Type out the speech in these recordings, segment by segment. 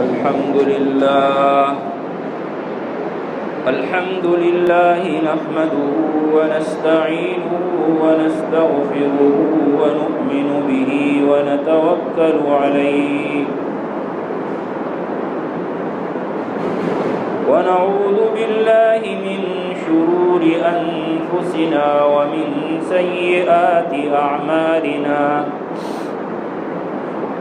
الحمد لله نحمده ونستعينه ونستغفره ونؤمن به ونتوكل عليه ونعوذ بالله من شرور أنفسنا ومن سيئات أعمالنا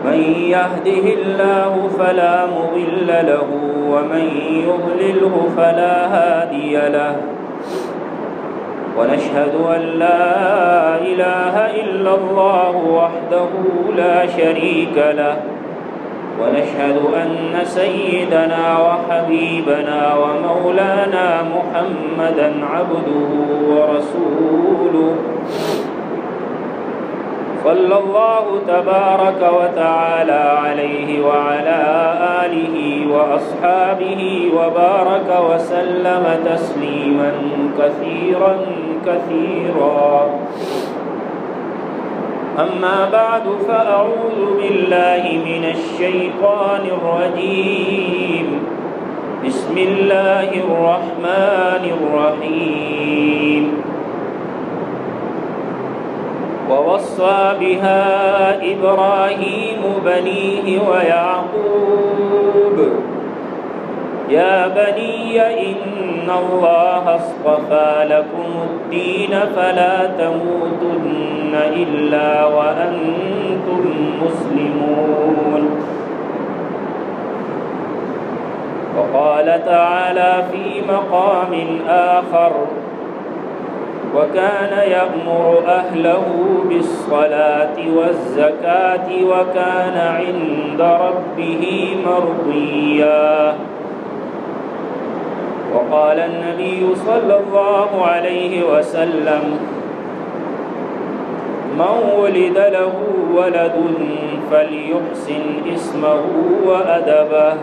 من يهده الله فلا مضل له ومن يضلله فلا هادي له ونشهد أن لا إله إلا الله وحده لا شريك له ونشهد أن سيدنا وحبيبنا ومولانا محمدا عبده ورسوله صلى الله تبارك وتعالى عليه وعلى آله وأصحابه وبارك وسلم تسليما كثيرا كثيرا أما بعد فأعوذ بالله من الشيطان الرجيم بسم الله الرحمن الرحيم ووصى بها إبراهيم بنيه ويعقوب يا بني إن الله اصطفى لكم الدين فلا تموتن إلا وأنتم مسلمون وقال تعالى في مقام آخر وكان يأمر أهله بالصلاة والزكاة وكان عند ربه مرضيا وقال النبي صلى الله عليه وسلم من ولد له ولد فليحسن اسمه وأدبه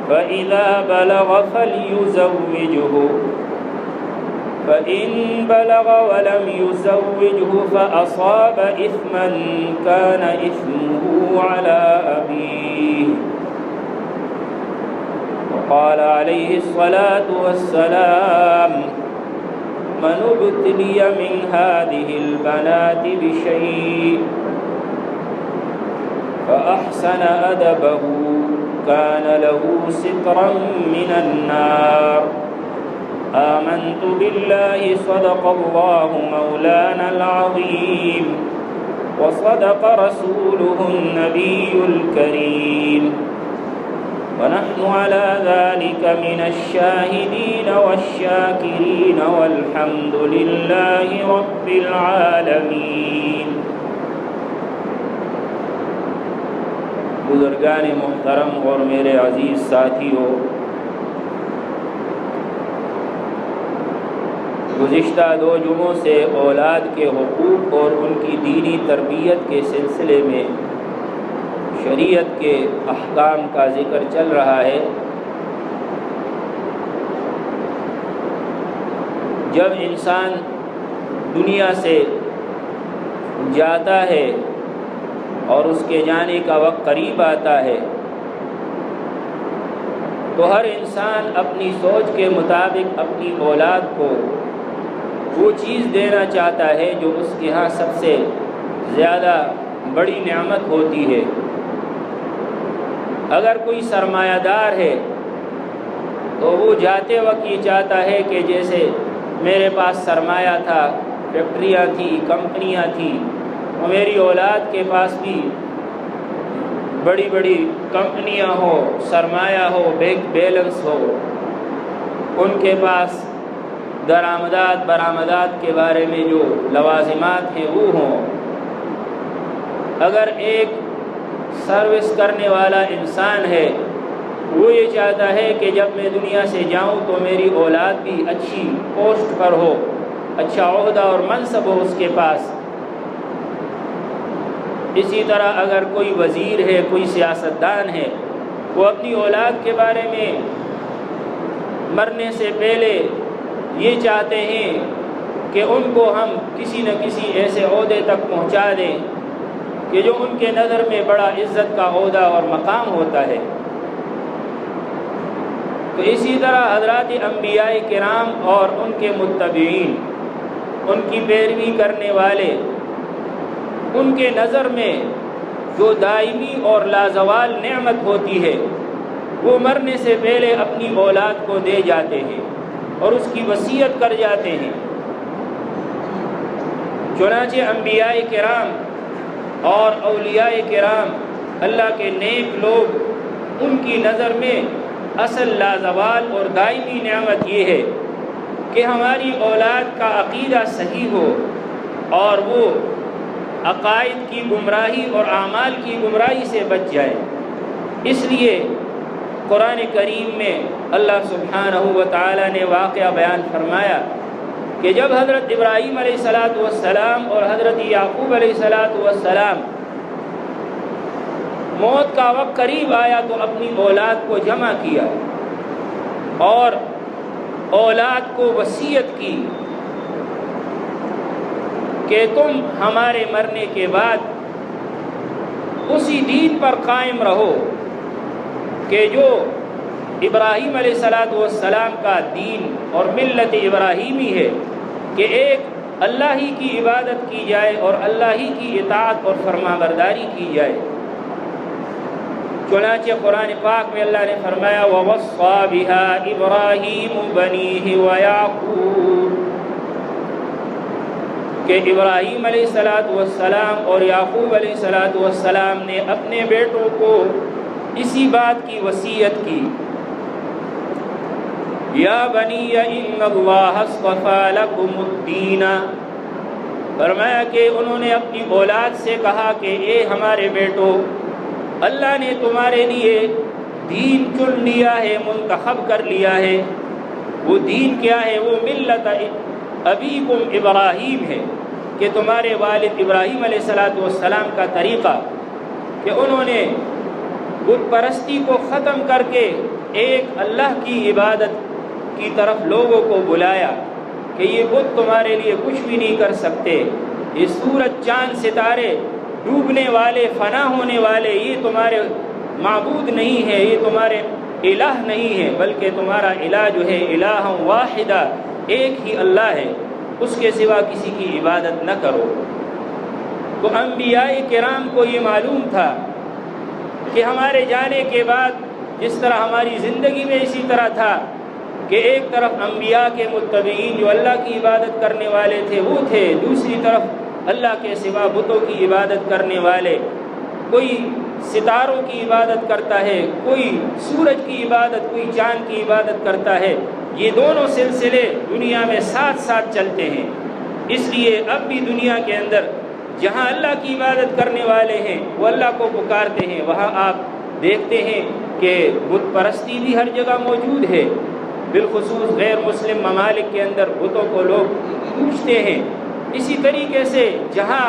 فإذا بلغ فليزوجه فإن بلغ ولم يزوجه فأصاب إثما كان إثمه على أبيه وقال عليه الصلاة والسلام من ابتلي من هذه البنات بشيء فأحسن أدبه كان له سترا من النار آمنت بالله صدق الله مولانا العظيم وصدق رسوله النبي الكريم ونحن على ذلك من الشاهدين والشاكرين والحمد لله رب العالمين بزرگان محترم اور میرے عزیز ساتھیوں، گزشتہ 2 جمعوں سے اولاد کے حقوق اور ان کی دینی تربیت کے سلسلے میں شریعت کے احکام کا ذکر چل رہا ہے۔ جب انسان دنیا سے جاتا ہے اور اس کے جانے کا وقت قریب آتا ہے تو ہر انسان اپنی سوچ کے مطابق اپنی اولاد کو وہ چیز دینا چاہتا ہے جو اس کے ہاں سب سے زیادہ بڑی نعمت ہوتی ہے۔ اگر کوئی سرمایہ دار ہے تو وہ جاتے وقت یہ چاہتا ہے کہ جیسے میرے پاس سرمایہ تھا، فیکٹریاں تھیں، کمپنیاں تھیں، اور میری اولاد کے پاس بھی بڑی بڑی کمپنیاں ہو، سرمایہ ہو، بینک بیلنس ہو، ان کے پاس درآمدات برآمدات کے بارے میں جو لوازمات ہیں وہ ہوں۔ اگر ایک سروس کرنے والا انسان ہے وہ یہ چاہتا ہے کہ جب میں دنیا سے جاؤں تو میری اولاد بھی اچھی پوسٹ پر ہو، اچھا عہدہ اور منصب ہو اس کے پاس۔ اسی طرح اگر کوئی وزیر ہے، کوئی سیاستدان ہے، وہ اپنی اولاد کے بارے میں مرنے سے پہلے یہ چاہتے ہیں کہ ان کو ہم کسی نہ کسی ایسے عہدے تک پہنچا دیں کہ جو ان کے نظر میں بڑا عزت کا عہدہ اور مقام ہوتا ہے۔ تو اسی طرح حضرات انبیاء کرام اور ان کے متبعین، ان کی پیروی کرنے والے، ان کے نظر میں جو دائمی اور لازوال نعمت ہوتی ہے وہ مرنے سے پہلے اپنی اولاد کو دے جاتے ہیں اور اس کی وصیت کر جاتے ہیں۔ چنانچہ انبیاء کرام اور اولیاء کرام، اللہ کے نیک لوگ، ان کی نظر میں اصل لازوال اور دائمی نعمت یہ ہے کہ ہماری اولاد کا عقیدہ صحیح ہو اور وہ عقائد کی گمراہی اور اعمال کی گمراہی سے بچ جائے۔ اس لیے قرآن کریم میں اللہ سبحانہ و تعالی نے واقعہ بیان فرمایا کہ جب حضرت ابراہیم علیہ السلام اور حضرت یعقوب علیہ السلام موت کا وقت قریب آیا تو اپنی اولاد کو جمع کیا اور اولاد کو وصیت کی کہ تم ہمارے مرنے کے بعد اسی دین پر قائم رہو کہ جو ابراہیم علیہ السلام کا دین اور ملت ابراہیمی ہے، کہ ایک اللہ ہی کی عبادت کی جائے اور اللہ ہی کی اطاعت اور فرمانبرداری کی جائے۔ چنانچہ قرآن پاک میں اللہ نے فرمایا وَوَصَّى بِهَا إِبْرَاهِيمُ بَنِيهِ وَيَعْقُوبُ، کہ ابراہیم علیہ السلام اور یعقوب علیہ السلام نے اپنے بیٹوں کو اسی بات کی وصیت کی، یا بنی ان اللہ اصطفیٰ لکم الدین، فرمایا کہ انہوں نے اپنی اولاد سے کہا کہ اے ہمارے بیٹو، اللہ نے تمہارے لیے دین چن لیا ہے، منتخب کر لیا ہے۔ وہ دین کیا ہے؟ وہ ملت ابیکم ابراہیم ہے، کہ تمہارے والد ابراہیم علیہ السلام کا طریقہ، کہ انہوں نے بت پرستی کو ختم کر کے ایک اللہ کی عبادت کی طرف لوگوں کو بلایا کہ یہ بت تمہارے لیے کچھ بھی نہیں کر سکتے، یہ سورج چاند ستارے ڈوبنے والے فنا ہونے والے یہ تمہارے معبود نہیں ہے، یہ تمہارے الہ نہیں ہے، بلکہ تمہارا الہ جو ہے الہ واحدہ، ایک ہی اللہ ہے، اس کے سوا کسی کی عبادت نہ کرو۔ تو انبیاء کرام کو یہ معلوم تھا کہ ہمارے جانے کے بعد جس طرح ہماری زندگی میں اسی طرح تھا کہ ایک طرف انبیاء کے متبعین جو اللہ کی عبادت کرنے والے تھے وہ تھے، دوسری طرف اللہ کے سوا بتوں کی عبادت کرنے والے، کوئی ستاروں کی عبادت کرتا ہے، کوئی سورج کی عبادت، کوئی چاند کی عبادت کرتا ہے۔ یہ دونوں سلسلے دنیا میں ساتھ ساتھ چلتے ہیں۔ اس لیے اب بھی دنیا کے اندر جہاں اللہ کی عبادت کرنے والے ہیں وہ اللہ کو پکارتے ہیں، وہاں آپ دیکھتے ہیں کہ بت پرستی بھی ہر جگہ موجود ہے، بالخصوص غیر مسلم ممالک کے اندر بتوں کو لوگ پوجتے ہیں۔ اسی طریقے سے جہاں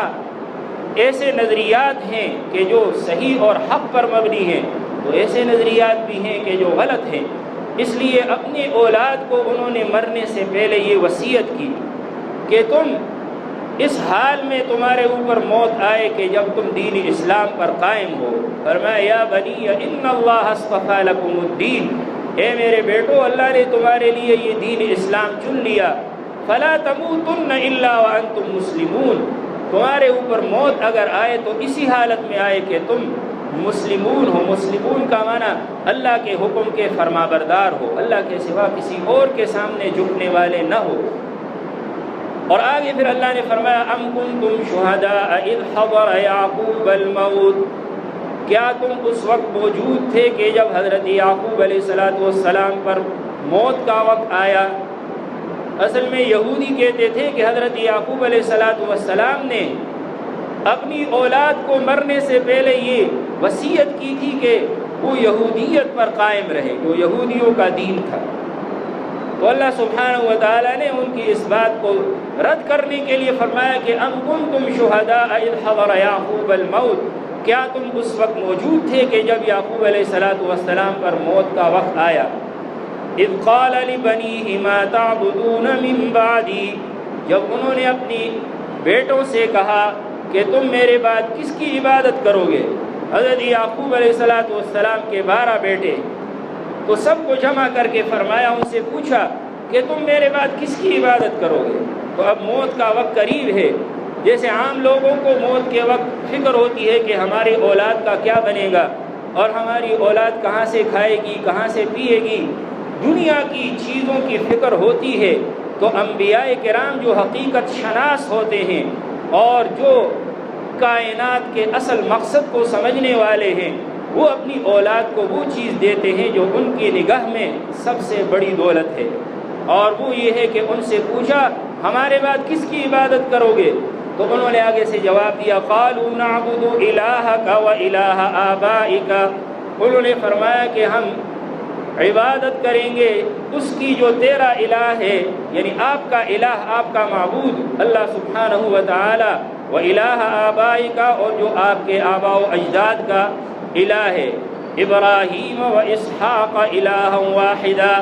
ایسے نظریات ہیں کہ جو صحیح اور حق پر مبنی ہیں تو ایسے نظریات بھی ہیں کہ جو غلط ہیں۔ اس لیے اپنی اولاد کو انہوں نے مرنے سے پہلے یہ وصیت کی کہ تم اس حال میں تمہارے اوپر موت آئے کہ جب تم دین اسلام پر قائم ہو، فرمایا یا بنی ان اللہ اصطفیٰ لکم الدین، اے میرے بیٹو اللہ نے تمہارے لیے یہ دین اسلام چن لیا، فلا تموتن الا وانتم مسلمون، تمہارے اوپر موت اگر آئے تو اسی حالت میں آئے کہ تم مسلمون ہو۔ مسلمون کا معنی اللہ کے حکم کے فرمانبردار ہو، اللہ کے سوا کسی اور کے سامنے جھکنے والے نہ ہو۔ اور آگے پھر اللہ نے فرمایا ام کنتم شہداء اذ حضر یعقوب الموت، کیا تم اس وقت موجود تھے کہ جب حضرت یعقوب علیہ السلام پر موت کا وقت آیا؟ اصل میں یہودی کہتے تھے کہ حضرت یعقوب علیہ السلام نے اپنی اولاد کو مرنے سے پہلے یہ وصیت کی تھی کہ وہ یہودیت پر قائم رہے، جو یہودیوں کا دین تھا۔ تو اللہ سبحانہ و تعالیٰ نے ان کی اس بات کو رد کرنے کے لیے فرمایا کہ ام کنتم شہداء اذ حضر یعقوب الموت، کیا تم اس وقت موجود تھے کہ جب یعقوب علیہ السلام پر موت کا وقت آیا؟ اذ قال لبنیہ ما تعبدون من بعدی، جب انہوں نے اپنی بیٹوں سے کہا کہ تم میرے بعد کس کی عبادت کرو گے؟ حضرت یعقوب علیہ السلام کے 12 بیٹے، تو سب کو جمع کر کے فرمایا، ان سے پوچھا کہ تم میرے بعد کس کی عبادت کرو گے؟ تو اب موت کا وقت قریب ہے، جیسے عام لوگوں کو موت کے وقت فکر ہوتی ہے کہ ہماری اولاد کا کیا بنے گا اور ہماری اولاد کہاں سے کھائے گی، کہاں سے پیے گی، دنیا کی چیزوں کی فکر ہوتی ہے، تو انبیاء کرام جو حقیقت شناس ہوتے ہیں اور جو کائنات کے اصل مقصد کو سمجھنے والے ہیں، وہ اپنی اولاد کو وہ چیز دیتے ہیں جو ان کی نگاہ میں سب سے بڑی دولت ہے، اور وہ یہ ہے کہ ان سے پوچھا ہمارے بعد کس کی عبادت کرو گے؟ تو انہوں نے آگے سے جواب دیا، قالوا نعبد الہک و الہ آبائک، انہوں نے فرمایا کہ ہم عبادت کریں گے اس کی جو تیرا الہ ہے، یعنی آپ کا الہ، آپ کا معبود اللہ سبحانہ و تعالی، و الہ آبائک، اور جو آپ کے آباء و اجداد کا الہ ہے، ابراہیم و اسحاق الہ واحدا،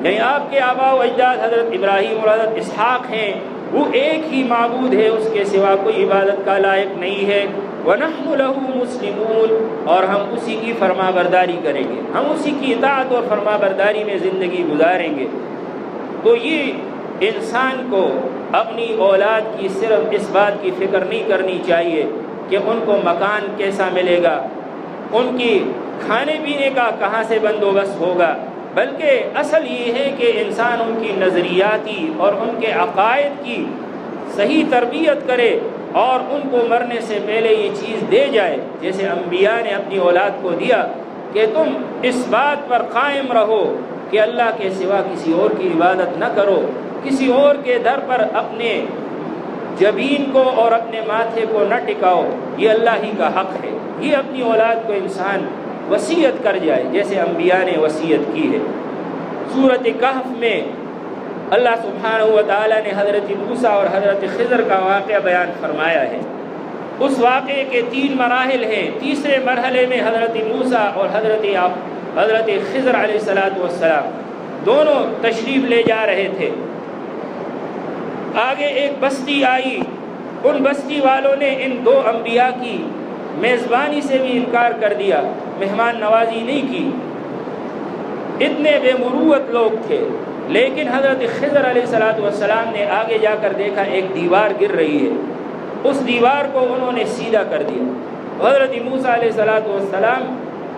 یعنی آپ کے آباء و اجداد حضرت ابراہیم اور حضرت اسحاق ہیں، وہ ایک ہی معبود ہے، اس کے سوا کوئی عبادت کا لائق نہیں ہے، وَنَحْنُ لَهُ مُسْلِمُونَ، اور ہم اسی کی فرما برداری کریں گے، ہم اسی کی اطاعت اور فرما برداری میں زندگی گزاریں گے۔ تو یہ انسان کو اپنی اولاد کی صرف اس بات کی فکر نہیں کرنی چاہیے کہ ان کو مکان کیسا ملے گا، ان کی کھانے پینے کا کہاں سے بندوبست ہوگا، بلکہ اصل یہ ہے کہ انسان ان کی نظریاتی اور ان کے عقائد کی صحیح تربیت کرے اور ان کو مرنے سے پہلے یہ چیز دے جائے، جیسے انبیاء نے اپنی اولاد کو دیا کہ تم اس بات پر قائم رہو کہ اللہ کے سوا کسی اور کی عبادت نہ کرو، کسی اور کے در پر اپنے جبین کو اور اپنے ماتھے کو نہ ٹکاؤ، یہ اللہ ہی کا حق ہے۔ یہ اپنی اولاد کو انسان وصیت کر جائے جیسے انبیاء نے وصیت کی ہے۔ سورۃ کہف میں اللہ سبحانہ و تعالیٰ نے حضرت موسیٰ اور حضرت خضر کا واقعہ بیان فرمایا ہے۔ اس واقعے کے 3 مراحل ہیں۔ تیسرے مرحلے میں حضرت موسیٰ اور حضرت خضر علیہ السلام دونوں تشریف لے جا رہے تھے۔ آگے ایک بستی آئی، ان بستی والوں نے ان 2 انبیاء کی میزبانی سے بھی انکار کر دیا، مہمان نوازی نہیں کی، اتنے بے مروت لوگ تھے۔ لیکن حضرت خضر علیہ السلام نے آگے جا کر دیکھا ایک دیوار گر رہی ہے، اس دیوار کو انہوں نے سیدھا کر دیا۔ حضرت موسیٰ علیہ السلام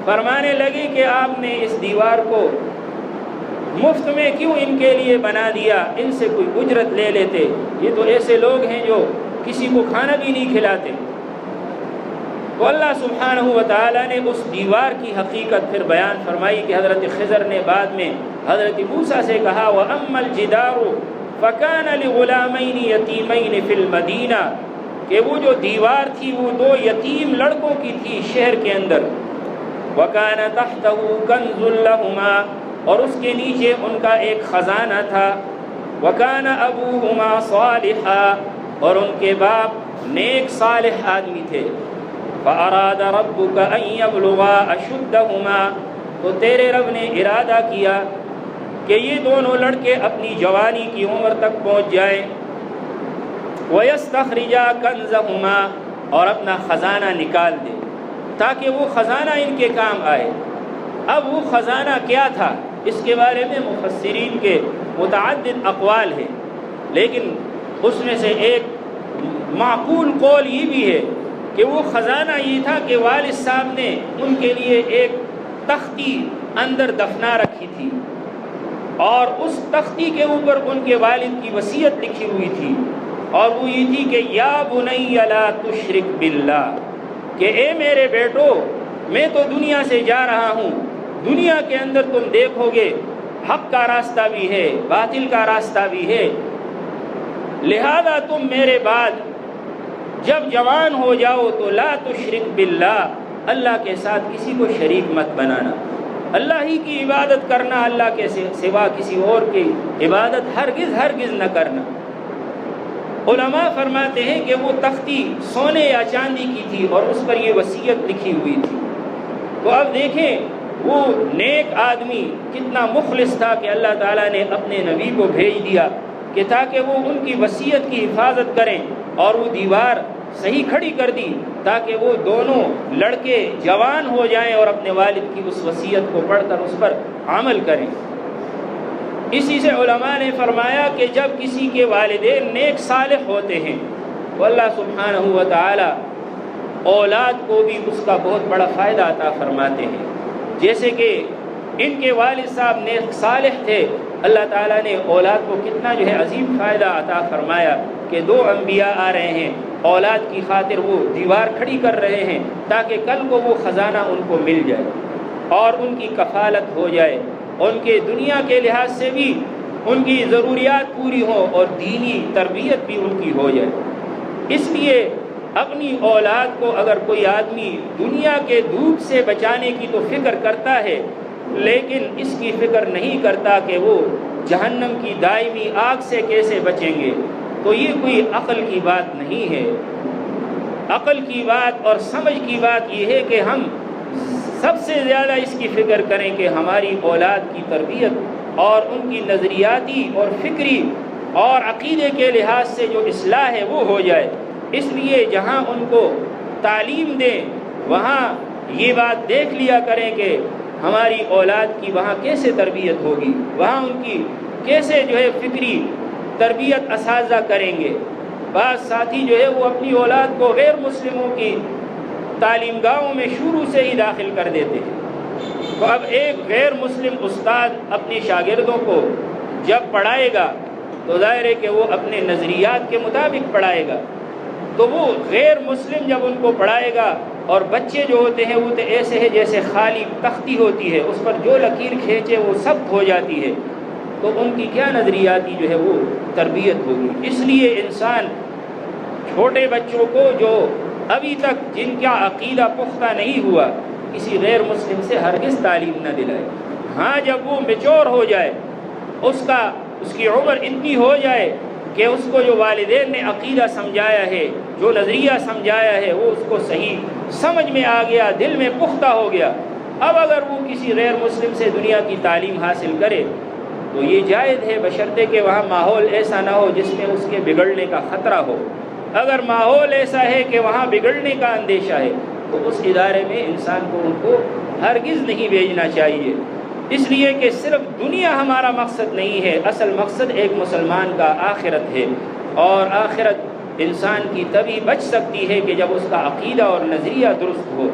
فرمانے لگے کہ آپ نے اس دیوار کو مفت میں کیوں ان کے لیے بنا دیا، ان سے کوئی اجرت لے لیتے، یہ تو ایسے لوگ ہیں جو کسی کو کھانا بھی نہیں کھلاتے۔ تو اللہ سبحانہ و تعالیٰ نے اس دیوار کی حقیقت پھر بیان فرمائی کہ حضرت خضر نے بعد میں حضرت موسیٰ سے کہا، وَأَمَّا الْجِدَارُ فَكَانَ لِغُلَامَيْنِ يَتِيمَيْنِ فِي الْمَدِينَةِ، کہ وہ جو دیوار تھی وہ 2 یتیم لڑکوں کی تھی شہر کے اندر، وَكَانَ تَحْتَهُ كَنْزٌ لَهُمَا، اور اس کے نیچے ان کا ایک خزانہ تھا، وَكَانَ أَبُوهُمَا صَالِحًا، اور ان کے باپ نیک صالح آدمی تھے، فَأَرَادَ رَبُّكَ أَن يَبْلُغَا أَشُدَّهُمَا، تو تیرے رب نے ارادہ کیا کہ یہ دونوں لڑکے اپنی جوانی کی عمر تک پہنچ جائیں، وَيَسْتَخْرِجَا كَنْزَهُمَا، اور اپنا خزانہ نکال دے تاکہ وہ خزانہ ان کے کام آئے۔ اب وہ خزانہ کیا تھا، اس کے بارے میں مفسرین کے متعدد اقوال ہیں، لیکن اس میں سے ایک معقول قول یہ بھی ہے کہ وہ خزانہ یہ تھا کہ والد صاحب نے ان کے لیے ایک تختی اندر دفنا رکھی تھی، اور اس تختی کے اوپر ان کے والد کی وصیت لکھی ہوئی تھی، اور وہ یہ تھی کہ یا بنی لا تشرک باللہ، کہ اے میرے بیٹو میں تو دنیا سے جا رہا ہوں، دنیا کے اندر تم دیکھو گے حق کا راستہ بھی ہے، باطل کا راستہ بھی ہے، لہذا تم میرے بعد جب جوان ہو جاؤ تو لا تشرک باللہ، اللہ کے ساتھ کسی کو شریک مت بنانا، اللہ ہی کی عبادت کرنا، اللہ کے سوا کسی اور کی عبادت ہرگز نہ کرنا۔ علماء فرماتے ہیں کہ وہ تختی سونے یا چاندی کی تھی اور اس پر یہ وصیت لکھی ہوئی تھی۔ تو اب دیکھیں وہ نیک آدمی کتنا مخلص تھا کہ اللہ تعالیٰ نے اپنے نبی کو بھیج دیا کہ تاکہ وہ ان کی وصیت کی حفاظت کریں، اور وہ دیوار صحیح کھڑی کر دی تاکہ وہ دونوں لڑکے جوان ہو جائیں اور اپنے والد کی اس وصیت کو پڑھ کر اس پر عمل کریں۔ اسی سے علماء نے فرمایا کہ جب کسی کے والدین نیک صالح ہوتے ہیں تو اللہ سبحانہ و تعالی اولاد کو بھی اس کا بہت بڑا فائدہ عطا فرماتے ہیں۔ جیسے کہ ان کے والد صاحب نیک صالح تھے، اللہ تعالیٰ نے اولاد کو کتنا عظیم فائدہ عطا فرمایا کہ 2 انبیاء آ رہے ہیں، اولاد کی خاطر وہ دیوار کھڑی کر رہے ہیں تاکہ کل کو وہ خزانہ ان کو مل جائے اور ان کی کفالت ہو جائے، ان کے دنیا کے لحاظ سے بھی ان کی ضروریات پوری ہوں اور دینی تربیت بھی ان کی ہو جائے۔ اس لیے اپنی اولاد کو اگر کوئی آدمی دنیا کے دھوپ سے بچانے کی تو فکر کرتا ہے، لیکن اس کی فکر نہیں کرتا کہ وہ جہنم کی دائمی آگ سے کیسے بچیں گے، تو یہ کوئی عقل کی بات نہیں ہے۔ عقل کی بات اور سمجھ کی بات یہ ہے کہ ہم سب سے زیادہ اس کی فکر کریں کہ ہماری اولاد کی تربیت اور ان کی نظریاتی اور فکری اور عقیدے کے لحاظ سے جو اصلاح ہے وہ ہو جائے۔ اس لیے جہاں ان کو تعلیم دیں وہاں یہ بات دیکھ لیا کریں کہ ہماری اولاد کی وہاں کیسے تربیت ہوگی، وہاں ان کی کیسے فکری تربیت اساتذہ کریں گے۔ بعض ساتھی وہ اپنی اولاد کو غیر مسلموں کی تعلیم گاہوں میں شروع سے ہی داخل کر دیتے ہیں۔ تو اب ایک غیر مسلم استاد اپنے شاگردوں کو جب پڑھائے گا تو ظاہر ہے کہ وہ اپنے نظریات کے مطابق پڑھائے گا، تو وہ غیر مسلم جب ان کو پڑھائے گا اور بچے جو ہوتے ہیں وہ تو ایسے ہیں جیسے خالی تختی ہوتی ہے، اس پر جو لکیر کھینچے وہ سخت ہو جاتی ہے، تو ان کی کیا نظریاتی وہ تربیت ہوگی۔ اس لیے انسان چھوٹے بچوں کو جو ابھی تک جن کا عقیدہ پختہ نہیں ہوا کسی غیر مسلم سے ہرگز تعلیم نہ دلائے۔ ہاں جب وہ میچور ہو جائے، اس کی عمر اتنی ہو جائے کہ اس کو جو والدین نے عقیدہ سمجھایا ہے، جو نظریہ سمجھایا ہے، وہ اس کو صحیح سمجھ میں آ گیا، دل میں پختہ ہو گیا، اب اگر وہ کسی غیر مسلم سے دنیا کی تعلیم حاصل کرے تو یہ جائز ہے، بشرطے کہ وہاں ماحول ایسا نہ ہو جس میں اس کے بگڑنے کا خطرہ ہو۔ اگر ماحول ایسا ہے کہ وہاں بگڑنے کا اندیشہ ہے تو اس ادارے میں انسان کو ان کو ہرگز نہیں بھیجنا چاہیے، اس لیے کہ صرف دنیا ہمارا مقصد نہیں ہے، اصل مقصد ایک مسلمان کا آخرت ہے، اور آخرت انسان کی تبھی بچ سکتی ہے کہ جب اس کا عقیدہ اور نظریہ درست ہو۔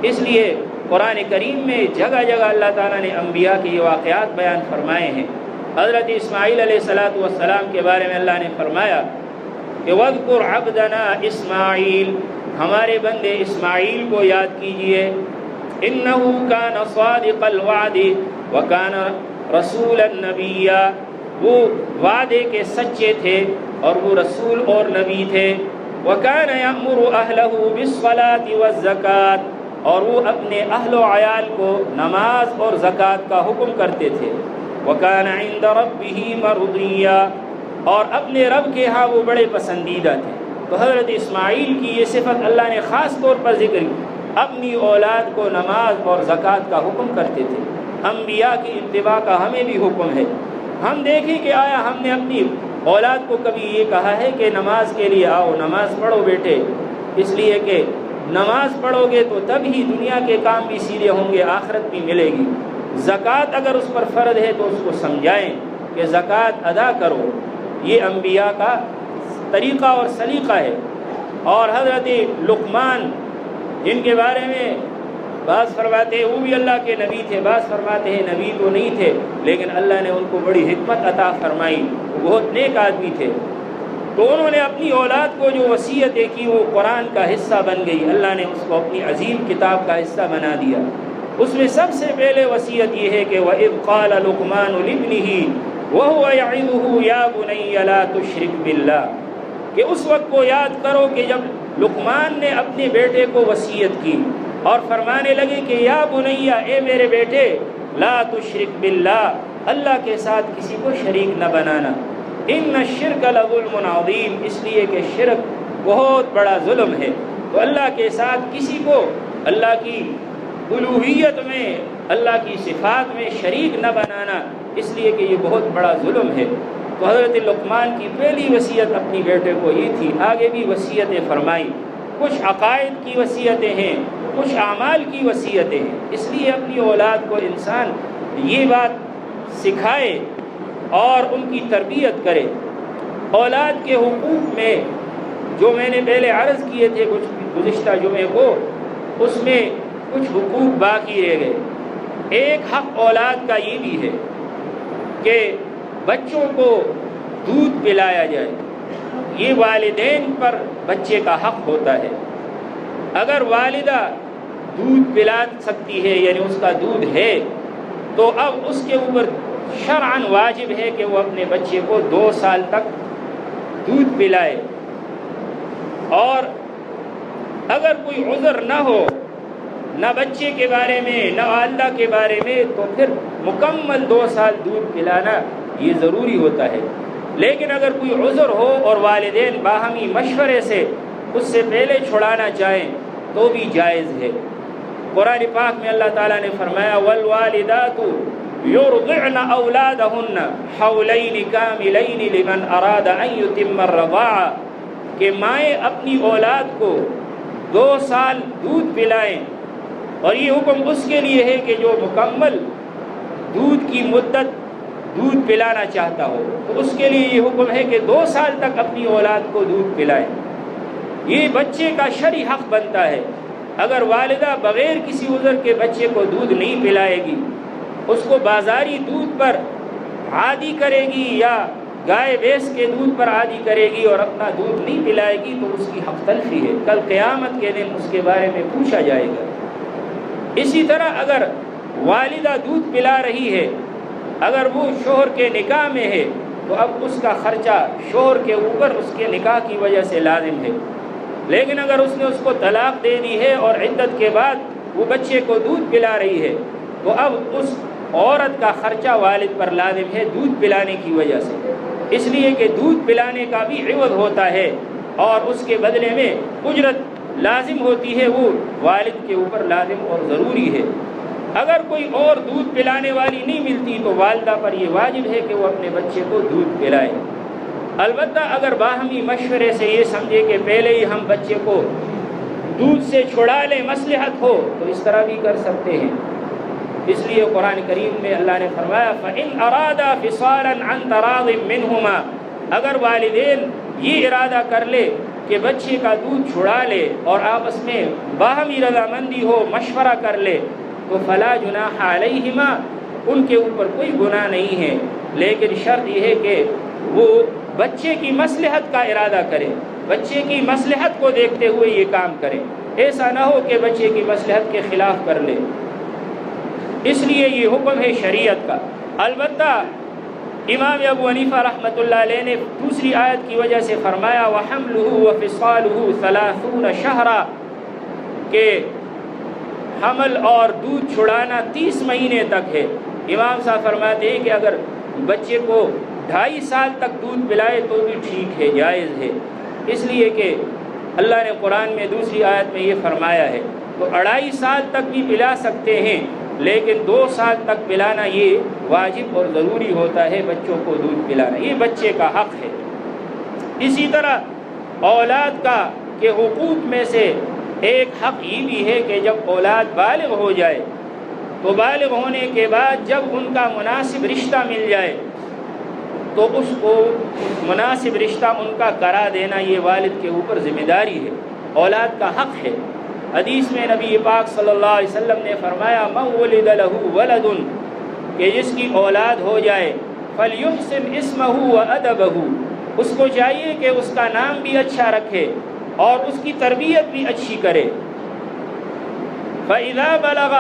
اس لیے قرآن کریم میں جگہ جگہ اللہ تعالیٰ نے انبیاء کے یہ واقعات بیان فرمائے ہیں۔ حضرت اسماعیل علیہ السلام کے بارے میں اللہ نے فرمایا کہ وَاذْكُرْ عَبْدَنَا اسماعیل، ہمارے بندے اسماعیل کو یاد کیجئے، إِنَّهُ كَانَ صَادِقَ الْوَعْدِ وَكَانَ رَسُولًا نَبِيًّا، وہ وعدے کے سچے تھے اور وہ رسول اور نبی تھے۔ وَكَانَ يَأْمُرُ أَهْلَهُ بِالصَّلَاةِ وَالزَّكَاةِ، اور وہ اپنے اہل و عیال کو نماز اور زکوٰۃ کا حکم کرتے تھے۔ وَكَانَ عِندَ رَبِّهِ مَرْضِيًّا، اور اپنے رب کے ہاں وہ بڑے پسندیدہ تھے۔ تو حضرت اسماعیل کی یہ صفت اللہ نے خاص طور پر ذکر کی، اپنی اولاد کو نماز اور زکوٰۃ کا حکم کرتے تھے۔ انبیاء کی اتباع کا ہمیں بھی حکم ہے۔ ہم دیکھیں کہ آیا ہم نے اپنی اولاد کو کبھی یہ کہا ہے کہ نماز کے لیے آؤ، نماز پڑھو بیٹے، اس لیے کہ نماز پڑھو گے تو تب ہی دنیا کے کام بھی سیدھے ہوں گے، آخرت بھی ملے گی۔ زکوٰۃ اگر اس پر فرض ہے تو اس کو سمجھائیں کہ زکوٰۃ ادا کرو، یہ انبیاء کا طریقہ اور سلیقہ ہے۔ اور حضرت لقمان جن کے بارے میں بعض فرماتے ہیں وہ بھی اللہ کے نبی تھے، بعض فرماتے ہیں نبی تو نہیں تھے، لیکن اللہ نے ان کو بڑی حکمت عطا فرمائی، وہ بہت نیک آدمی تھے۔ تو انہوں نے اپنی اولاد کو جو وصیتیں کی وہ قرآن کا حصہ بن گئی، اللہ نے اس کو اپنی عظیم کتاب کا حصہ بنا دیا۔ اس میں سب سے پہلے وصیت یہ ہے کہ وَإِذْ قَالَ لُقْمَانُ لِابْنِهِ وَهُوَ يَعِظُهُ يَا بُنَيَّ لَا تُشْرِكْ بِاللَّهِ، کہ اس وقت کو یاد کرو کہ جب لقمان نے اپنے بیٹے کو وصیت کی اور فرمانے لگے کہ یا بنیا، اے میرے بیٹے، لا تشرک باللہ، اللہ کے ساتھ کسی کو شریک نہ بنانا، ان الشرک لظلم عظیم، اس لیے کہ شرک بہت بڑا ظلم ہے۔ تو اللہ کے ساتھ کسی کو اللہ کی الوہیت میں، اللہ کی صفات میں شریک نہ بنانا، اس لیے کہ یہ بہت بڑا ظلم ہے۔ تو حضرت لقمان کی پہلی وصیت اپنی بیٹے کو یہ تھی، آگے بھی وصیتیں فرمائی، کچھ عقائد کی وصیتیں ہیں، کچھ اعمال کی وصیتیں ہیں۔ اس لیے اپنی اولاد کو انسان یہ بات سکھائے اور ان کی تربیت کرے۔ اولاد کے حقوق میں جو میں نے پہلے عرض کیے تھے کچھ گزشتہ جمعے کو، اس میں کچھ حقوق باقی رہ گئے۔ ایک حق اولاد کا یہ بھی ہے کہ بچوں کو دودھ پلایا جائے، یہ والدین پر بچے کا حق ہوتا ہے۔ اگر والدہ دودھ پلا سکتی ہے، یعنی اس کا دودھ ہے، تو اب اس کے اوپر شرعاً واجب ہے کہ وہ اپنے بچے کو 2 سال تک دودھ پلائے، اور اگر کوئی عذر نہ ہو، نہ بچے کے بارے میں نہ والدہ کے بارے میں، تو پھر مکمل 2 سال دودھ پلانا یہ ضروری ہوتا ہے۔ لیکن اگر کوئی عذر ہو اور والدین باہمی مشورے سے اس سے پہلے چھڑانا چاہیں تو بھی جائز ہے۔ قرآن پاک میں اللہ تعالیٰ نے فرمایا والوالدات یرضعن اولادہن حولین کاملین لمن اراد ان یتم الرضاعہ، کہ مائیں اپنی اولاد کو 2 سال دودھ پلائیں، اور یہ حکم اس کے لیے ہے کہ جو مکمل دودھ کی مدت دودھ پلانا چاہتا ہو، تو اس کے لیے یہ حکم ہے کہ 2 سال تک اپنی اولاد کو دودھ پلائیں۔ یہ بچے کا شرعی حق بنتا ہے۔ اگر والدہ بغیر کسی عذر کے بچے کو دودھ نہیں پلائے گی، اس کو بازاری دودھ پر عادی کرے گی یا گائے بھینس کے دودھ پر عادی کرے گی اور اپنا دودھ نہیں پلائے گی، تو اس کی حق تلفی ہے، کل قیامت کے دن اس کے بارے میں پوچھا جائے گا۔ اسی طرح اگر والدہ دودھ پلا رہی ہے، اگر وہ شوہر کے نکاح میں ہے، تو اب اس کا خرچہ شوہر کے اوپر اس کے نکاح کی وجہ سے لازم ہے۔ لیکن اگر اس نے اس کو طلاق دے دی ہے اور عدت کے بعد وہ بچے کو دودھ پلا رہی ہے، تو اب اس عورت کا خرچہ والد پر لازم ہے دودھ پلانے کی وجہ سے، اس لیے کہ دودھ پلانے کا بھی عوض ہوتا ہے اور اس کے بدلے میں اجرت لازم ہوتی ہے، وہ والد کے اوپر لازم اور ضروری ہے۔ اگر کوئی اور دودھ پلانے والی نہیں ملتی تو والدہ پر یہ واجب ہے کہ وہ اپنے بچے کو دودھ پلائے۔ البتہ اگر باہمی مشورے سے یہ سمجھے کہ پہلے ہی ہم بچے کو دودھ سے چھڑا لیں، مصلحت ہو، تو اس طرح بھی کر سکتے ہیں۔ اس لیے قرآن کریم میں اللہ نے فرمایا فَإِنْ أَرَادَا فِصَالًا عَنْ تَرَاضٍ مِّنْهُمَا، اگر والدین یہ ارادہ کر لے کہ بچے کا دودھ چھڑا لے اور آپس میں باہمی رضامندی ہو، مشورہ کر لے، تو فَلَا جُنَاحَ عَلَيْهِمَا، ان کے اوپر کوئی گناہ نہیں ہے، لیکن شرط یہ ہے کہ وہ بچے کی مصلحت کا ارادہ کرے، بچے کی مصلحت کو دیکھتے ہوئے یہ کام کرے، ایسا نہ ہو کہ بچے کی مصلحت کے خلاف کر لے۔ اس لیے یہ حکم ہے شریعت کا۔ البتہ امام ابو حنیفہ رحمۃ اللہ علیہ نے دوسری آیت کی وجہ سے فرمایا وَحَمْلُهُ وَفِصَالُهُ 30 شَهْرًا، کہ حمل اور دودھ چھڑانا 30 مہینے تک ہے۔ امام صاحب فرماتے ہیں کہ اگر بچے کو 2.5 سال تک دودھ پلائے تو بھی ٹھیک ہے، جائز ہے، اس لیے کہ اللہ نے قرآن میں دوسری آیت میں یہ فرمایا ہے، تو 2.5 سال تک بھی پلا سکتے ہیں، لیکن 2 سال تک پلانا یہ واجب اور ضروری ہوتا ہے، بچوں کو دودھ پلانا یہ بچے کا حق ہے۔ اسی طرح اولاد کا کے حقوق میں سے ایک حق یہ بھی ہے کہ جب اولاد بالغ ہو جائے تو بالغ ہونے کے بعد جب ان کا مناسب رشتہ مل جائے تو اس کو مناسب رشتہ ان کا کرا دینا یہ والد کے اوپر ذمہ داری ہے، اولاد کا حق ہے۔ حدیث میں نبی پاک صلی اللہ علیہ وسلم نے فرمایا من ولد له ولد، کہ جس کی اولاد ہو جائے فلیحسن اسمہ وادبہ، اس کو چاہیے کہ اس کا نام بھی اچھا رکھے اور اس کی تربیت بھی اچھی کرے۔ فاذا بلغ،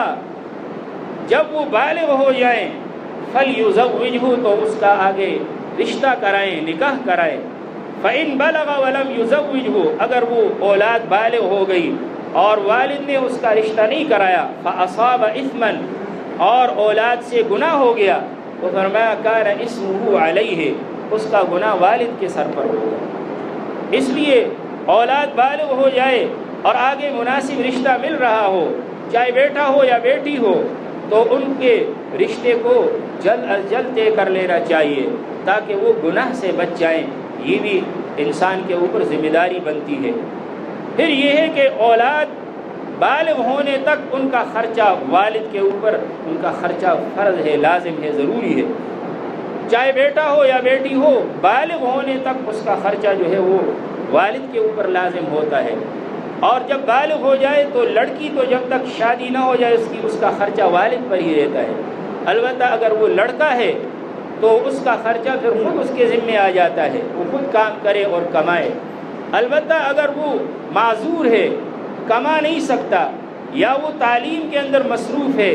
جب وہ بالغ ہو جائیں، فلیزوجہ، تو اس کا آگے رشتہ کرائیں، نکاح کرائیں۔ فإن بلغ ولم یزوجہ، اگر وہ اولاد بالغ ہو گئی اور والد نے اس کا رشتہ نہیں کرایا، فأصاب اثما، اور اولاد سے گناہ ہو گیا، تو فرمایا کان اسمہ علیہ، اس کا گناہ والد کے سر پر ہوگا۔ اس لیے اولاد بالغ ہو جائے اور آگے مناسب رشتہ مل رہا ہو، چاہے بیٹا ہو یا بیٹی ہو، تو ان کے رشتے کو جلد از جلد طے کر لینا چاہیے تاکہ وہ گناہ سے بچ جائیں. یہ بھی انسان کے اوپر ذمہ داری بنتی ہے. پھر یہ ہے کہ اولاد بالغ ہونے تک ان کا خرچہ والد کے اوپر ان کا خرچہ فرض ہے، لازم ہے، ضروری ہے. چاہے بیٹا ہو یا بیٹی ہو، بالغ ہونے تک اس کا خرچہ جو ہے وہ والد کے اوپر لازم ہوتا ہے. اور جب بالغ ہو جائے تو لڑکی تو جب تک شادی نہ ہو جائے اس کا خرچہ والد پر ہی رہتا ہے. البتہ اگر وہ لڑکا ہے تو اس کا خرچہ پھر خود اس کے ذمے آ جاتا ہے، وہ خود کام کرے اور کمائے. البتہ اگر وہ معذور ہے، کما نہیں سکتا، یا وہ تعلیم کے اندر مصروف ہے،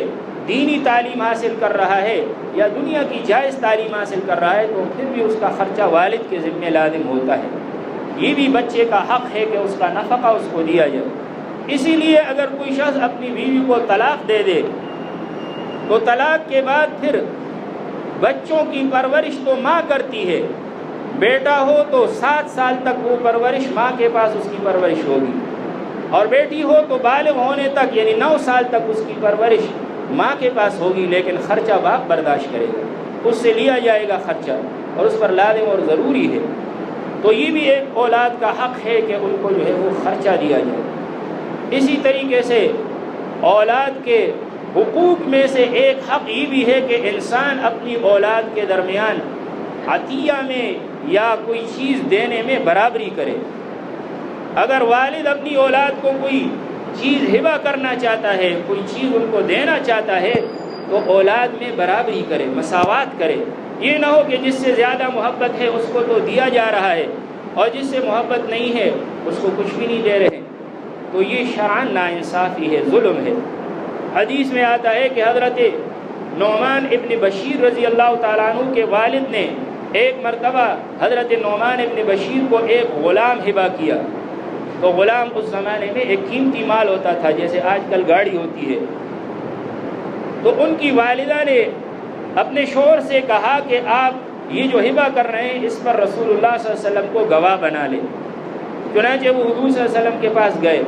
دینی تعلیم حاصل کر رہا ہے یا دنیا کی جائز تعلیم حاصل کر رہا ہے، تو پھر بھی اس کا خرچہ والد کے ذمے لازم ہوتا ہے. یہ بھی بچے کا حق ہے کہ اس کا نفقہ اس کو دیا جائے. اسی لیے اگر کوئی شخص اپنی بیوی کو طلاق دے دے تو طلاق کے بعد پھر بچوں کی پرورش تو ماں کرتی ہے. بیٹا ہو تو 7 سال تک وہ پرورش ماں کے پاس اس کی پرورش ہوگی، اور بیٹی ہو تو بالغ ہونے تک یعنی 9 سال تک اس کی پرورش ماں کے پاس ہوگی، لیکن خرچہ باپ برداشت کرے گا، اس سے لیا جائے گا خرچہ، اور اس پر لازم اور ضروری ہے. تو یہ بھی ایک اولاد کا حق ہے کہ ان کو جو ہے وہ خرچہ دیا جائے. اسی طریقے سے اولاد کے حقوق میں سے ایک حق یہ بھی ہے کہ انسان اپنی اولاد کے درمیان عطیہ میں یا کوئی چیز دینے میں برابری کرے. اگر والد اپنی اولاد کو کوئی چیز ہبہ کرنا چاہتا ہے، کوئی چیز ان کو دینا چاہتا ہے، تو اولاد میں برابری کرے، مساوات کرے. یہ نہ ہو کہ جس سے زیادہ محبت ہے اس کو تو دیا جا رہا ہے اور جس سے محبت نہیں ہے اس کو کچھ بھی نہیں دے رہے. تو یہ شرعاً ناانصافی ہے، ظلم ہے. حدیث میں آتا ہے کہ حضرت نعمان ابن بشیر رضی اللہ تعالیٰ عنہ کے والد نے ایک مرتبہ حضرت نعمان ابن بشیر کو ایک غلام ہبہ کیا. تو غلام اس زمانے میں ایک قیمتی مال ہوتا تھا، جیسے آج کل گاڑی ہوتی ہے. تو ان کی والدہ نے اپنے شوہر سے کہا کہ آپ یہ جو ہبہ کر رہے ہیں اس پر رسول اللہ صلی اللہ علیہ وسلم کو گواہ بنا لیں. چنانچہ وہ حضور صلی اللہ علیہ وسلم کے پاس گئے.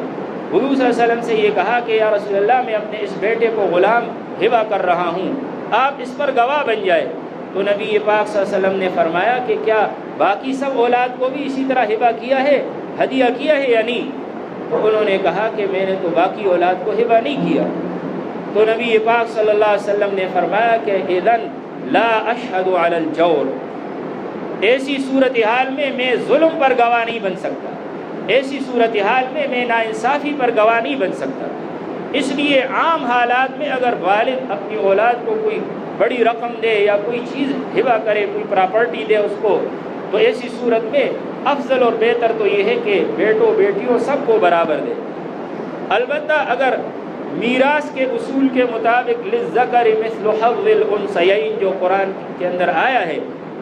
حضور صلی اللہ علیہ وسلم سے یہ کہا کہ یا رسول اللہ، میں اپنے اس بیٹے کو غلام ہبہ کر رہا ہوں، آپ اس پر گواہ بن جائے. تو نبی پاک صلی اللہ علیہ وسلم نے فرمایا کہ کیا باقی سب اولاد کو بھی اسی طرح ہبہ کیا ہے، ہدیہ کیا ہے یا نہیں؟ تو انہوں نے کہا کہ میں نے تو باقی اولاد کو ہبہ نہیں کیا. تو نبی پاک صلی اللہ علیہ وسلم نے فرمایا کہ اذن لا اشہد علی الجور، ایسی صورتحال میں ظلم پر گواہ نہیں بن سکتا، ایسی صورتحال میں ناانصافی پر گواہ نہیں بن سکتا. اس لیے عام حالات میں اگر والد اپنی اولاد کو کوئی بڑی رقم دے یا کوئی چیز ہبہ کرے، کوئی پراپرٹی دے اس کو، تو ایسی صورت میں افضل اور بہتر تو یہ ہے کہ بیٹوں بیٹیوں سب کو برابر دے. البتہ اگر میراث کے اصول کے مطابق للذکر مثل حظ الانثیین جو قرآن کے اندر آیا ہے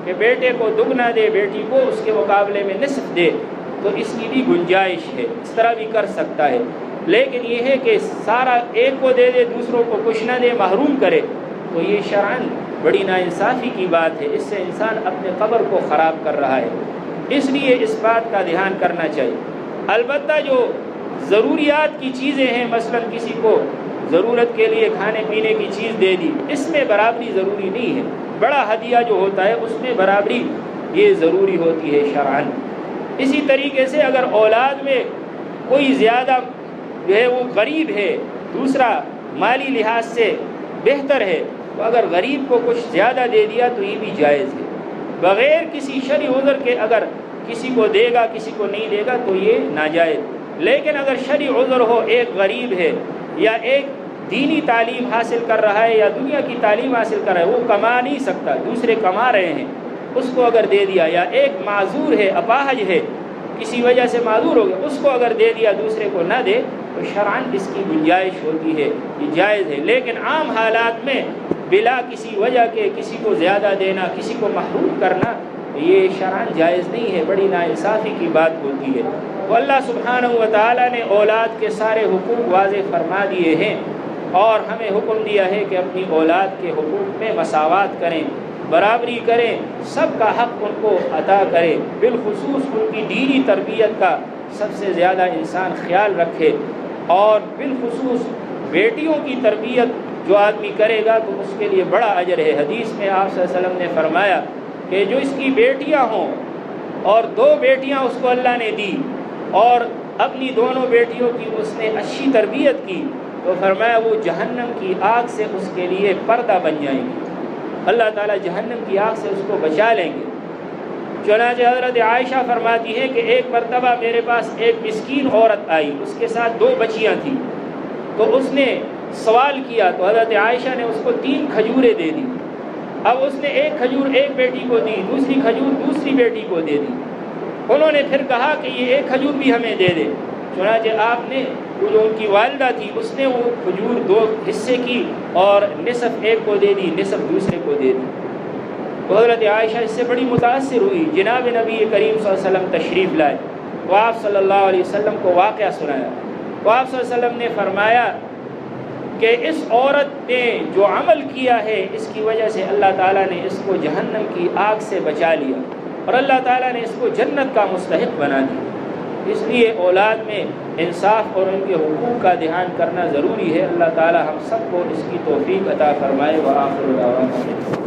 کہ بیٹے کو دگنا دے، بیٹی کو اس کے مقابلے میں نصف دے، تو اس کی بھی گنجائش ہے، اس طرح بھی کر سکتا ہے. لیکن یہ ہے کہ سارا ایک کو دے دے دوسروں کو کچھ نہ دے، محروم کرے، تو یہ شرعاً بڑی ناانصافی کی بات ہے. اس سے انسان اپنے قبر کو خراب کر رہا ہے. اس لیے اس بات کا دھیان کرنا چاہیے. البتہ جو ضروریات کی چیزیں ہیں، مثلا کسی کو ضرورت کے لیے کھانے پینے کی چیز دے دی، اس میں برابری ضروری نہیں ہے. بڑا ہدیہ جو ہوتا ہے اس میں برابری یہ ضروری ہوتی ہے شرعاً. اسی طریقے سے اگر اولاد میں کوئی زیادہ جو ہے وہ غریب ہے، دوسرا مالی لحاظ سے بہتر ہے، تو اگر غریب کو کچھ زیادہ دے دیا تو یہ بھی جائز ہے. بغیر کسی شرعی عذر کے اگر کسی کو دے گا کسی کو نہیں دے گا تو یہ ناجائز. لیکن اگر شرعی عذر ہو، ایک غریب ہے یا ایک دینی تعلیم حاصل کر رہا ہے یا دنیا کی تعلیم حاصل کر رہا ہے، وہ کما نہیں سکتا، دوسرے کما رہے ہیں، اس کو اگر دے دیا، یا ایک معذور ہے، اپاہج ہے، کسی وجہ سے معذور ہو گیا، اس کو اگر دے دیا دوسرے کو نہ دے تو شرعاً اس کی گنجائش ہوتی ہے، یہ جائز ہے. لیکن عام حالات میں بلا کسی وجہ کے کسی کو زیادہ دینا، کسی کو محروم کرنا، یہ شرعاً جائز نہیں ہے، بڑی ناانصافی کی بات ہوتی ہے. تو اللہ سبحانہ و تعالیٰ نے اولاد کے سارے حقوق واضح فرما دیے ہیں اور ہمیں حکم دیا ہے کہ اپنی اولاد کے حقوق میں مساوات کریں، برابری کریں، سب کا حق ان کو عطا کریں. بالخصوص ان کی دینی تربیت کا سب سے زیادہ انسان خیال رکھے، اور بالخصوص بیٹیوں کی تربیت جو آدمی کرے گا تو اس کے لیے بڑا اجر ہے۔ حدیث میں آپ صلی اللہ علیہ وسلم نے فرمایا کہ جو اس کی بیٹیاں ہوں اور 2 بیٹیاں اس کو اللہ نے دی اور اپنی دونوں بیٹیوں کی اس نے اچھی تربیت کی تو فرمایا وہ جہنم کی آگ سے اس کے لیے پردہ بن جائیں گے، اللہ تعالیٰ جہنم کی آگ سے اس کو بچا لیں گے۔ چنانچہ حضرت عائشہ فرماتی ہے کہ ایک مرتبہ میرے پاس ایک مسکین عورت آئی، اس کے ساتھ 2 بچیاں تھیں، تو اس نے سوال کیا تو حضرت عائشہ نے اس کو 3 کھجوریں دے دی۔ اب اس نے ایک کھجور ایک بیٹی کو دی، دوسری کھجور دوسری بیٹی کو دے دی۔ انہوں نے پھر کہا کہ یہ ایک کھجور بھی ہمیں دے دے۔ چنانچہ آپ نے وہ جو ان کی والدہ تھی اس نے وہ کھجور 2 حصے کی اور نصف ایک کو دے دی، نصف دوسرے کو دے دی۔ تو حضرت عائشہ اس سے بڑی متاثر ہوئی، جناب نبی کریم صلی اللہ علیہ وسلم تشریف لائے تو آپ صلی اللہ علیہ وسلم کو واقعہ سنایا تو آپ صلی اللہ علیہ وسلم نے فرمایا کہ اس عورت نے جو عمل کیا ہے اس کی وجہ سے اللہ تعالیٰ نے اس کو جہنم کی آگ سے بچا لیا اور اللہ تعالیٰ نے اس کو جنت کا مستحق بنا دیا۔ اس لیے اولاد میں انصاف اور ان کے حقوق کا دھیان کرنا ضروری ہے۔ اللہ تعالیٰ ہم سب کو اس کی توفیق عطا فرمائے۔ وآخر دعوانا